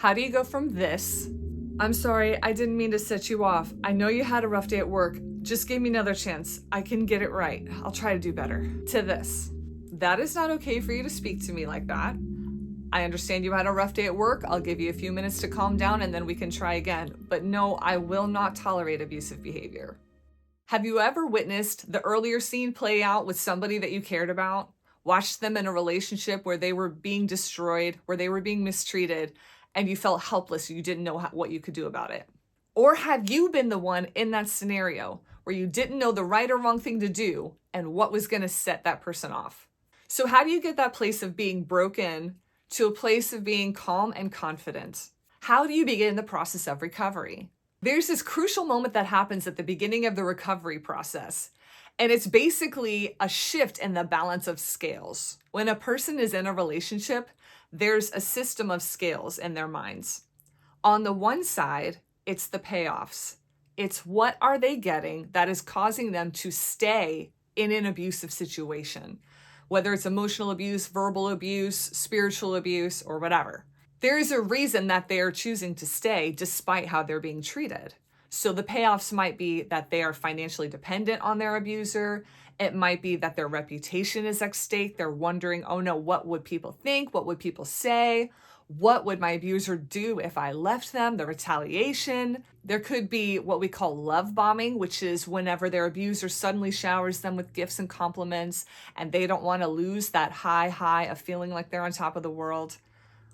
How do you go from this, "I'm sorry, I didn't mean to set you off. I know you had a rough day at work. Just give me another chance. I can get it right. I'll try to do better," to this, "That is not okay for you to speak to me like that. I understand you had a rough day at work. I'll give you a few minutes to calm down and then we can try again. But no, I will not tolerate abusive behavior." Have you ever witnessed the earlier scene play out with somebody that you cared about? Watched them in a relationship where they were being destroyed, where they were being mistreated, and you felt helpless. You didn't know what you could do about it. Or have you been the one in that scenario where you didn't know the right or wrong thing to do and what was going to set that person off? So how do you get that place of being broken to a place of being calm and confident? How do you begin the process of recovery? There's this crucial moment that happens at the beginning of the recovery process, and it's basically a shift in the balance of scales. When a person is in a relationship, there's a system of scales in their minds. On the one side, it's the payoffs. It's what are they getting that is causing them to stay in an abusive situation, whether it's emotional abuse, verbal abuse, spiritual abuse, or whatever. There is a reason that they are choosing to stay despite how they're being treated. So the payoffs might be that they are financially dependent on their abuser. It might be that their reputation is at stake. They're wondering, oh no, what would people think? What would people say? What would my abuser do if I left them? The retaliation. There could be what we call love bombing, which is whenever their abuser suddenly showers them with gifts and compliments and they don't want to lose that high of feeling like they're on top of the world.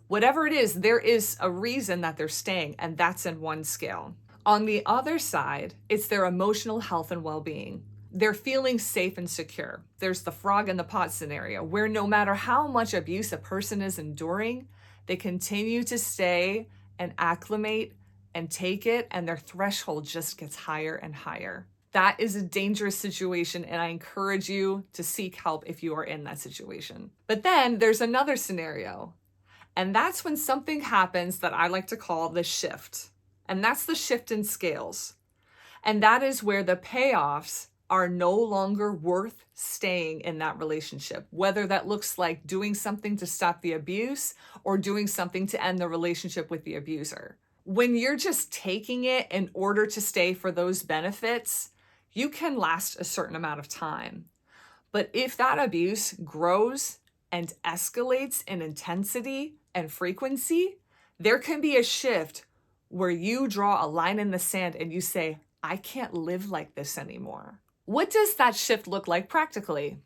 Whatever it is, there is a reason that they're staying, and that's in one scale. On the other side, it's their emotional health and well-being. They're feeling safe and secure. There's the frog in the pot scenario, where no matter how much abuse a person is enduring, they continue to stay and acclimate and take it, and their threshold just gets higher and higher. That is a dangerous situation, and I encourage you to seek help if you are in that situation. But then there's another scenario, and that's when something happens that I like to call the shift. And that's the shift in scales. And that is where the payoffs are no longer worth staying in that relationship, whether that looks like doing something to stop the abuse or doing something to end the relationship with the abuser. When you're just taking it in order to stay for those benefits, you can last a certain amount of time. But if that abuse grows and escalates in intensity and frequency, there can be a shift where you draw a line in the sand and you say, I can't live like this anymore. What does that shift look like practically?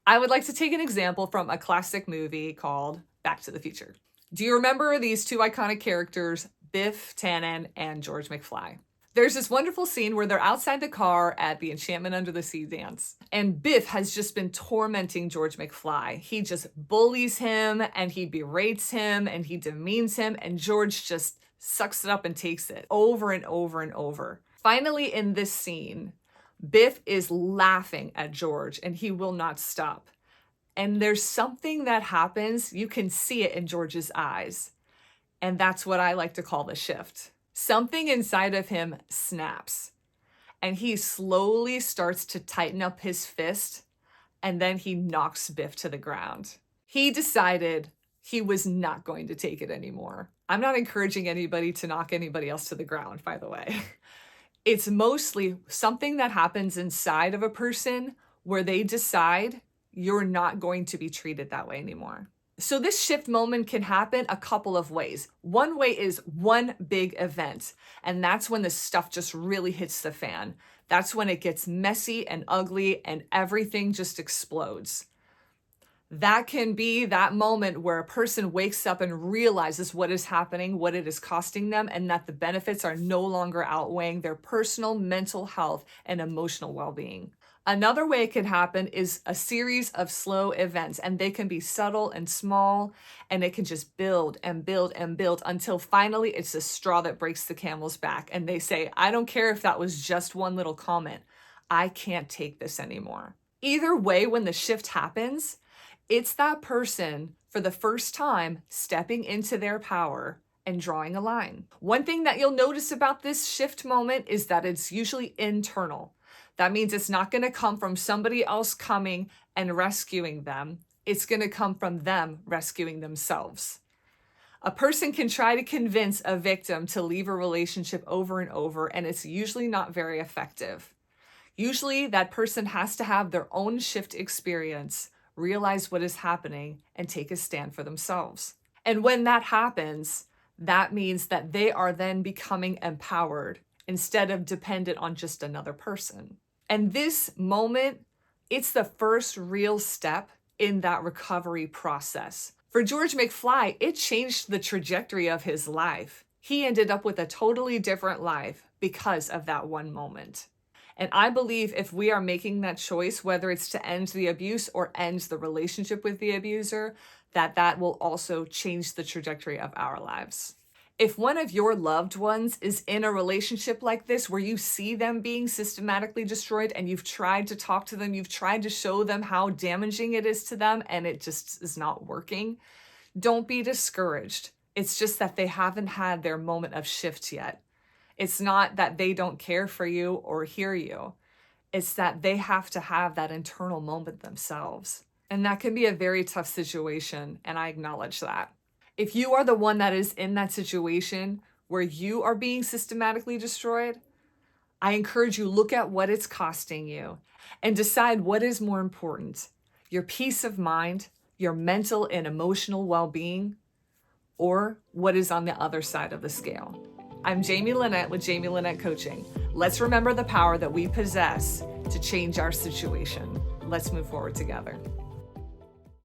I would like to take an example from a classic movie called Back to the Future. Do you remember these two iconic characters, Biff Tannen and George McFly? There's this wonderful scene where they're outside the car at the Enchantment Under the Sea dance. And Biff has just been tormenting George McFly. He just bullies him and he berates him and he demeans him. And George just sucks it up and takes it over and over and over. Finally, in this scene, Biff is laughing at George and he will not stop. And there's something that happens. You can see it in George's eyes. And that's what I like to call the shift. Something inside of him snaps and he slowly starts to tighten up his fist, and then he knocks Biff to the ground. He decided he was not going to take it anymore. I'm not encouraging anybody to knock anybody else to the ground, by the way. It's mostly something that happens inside of a person where they decide you're not going to be treated that way anymore. So this shift moment can happen a couple of ways. One way is one big event, and that's when the stuff just really hits the fan. That's when it gets messy and ugly and everything just explodes. That can be that moment where a person wakes up and realizes what is happening, what it is costing them, and that the benefits are no longer outweighing their personal mental health and emotional well-being. Another way it can happen is a series of slow events, and they can be subtle and small, and it can just build and build and build until finally it's the straw that breaks the camel's back. And they say, I don't care if that was just one little comment. I can't take this anymore. Either way, when the shift happens, it's that person for the first time stepping into their power and drawing a line. One thing that you'll notice about this shift moment is that it's usually internal. That means it's not going to come from somebody else coming and rescuing them. It's going to come from them rescuing themselves. A person can try to convince a victim to leave a relationship over and over, and it's usually not very effective. Usually, that person has to have their own shift experience, realize what is happening, and take a stand for themselves. And when that happens, that means that they are then becoming empowered instead of dependent on just another person. And this moment, it's the first real step in that recovery process. For George McFly, it changed the trajectory of his life. He ended up with a totally different life because of that one moment. And I believe if we are making that choice, whether it's to end the abuse or end the relationship with the abuser, that will also change the trajectory of our lives. If one of your loved ones is in a relationship like this, where you see them being systematically destroyed and you've tried to talk to them, you've tried to show them how damaging it is to them, and it just is not working, don't be discouraged. It's just that they haven't had their moment of shift yet. It's not that they don't care for you or hear you. It's that they have to have that internal moment themselves. And that can be a very tough situation, and I acknowledge that. If you are the one that is in that situation where you are being systematically destroyed, I encourage you, look at what it's costing you and decide what is more important, your peace of mind, your mental and emotional well-being, or what is on the other side of the scale. I'm Jamie Lynette with Jamie Lynette Coaching. Let's remember the power that we possess to change our situation. Let's move forward together.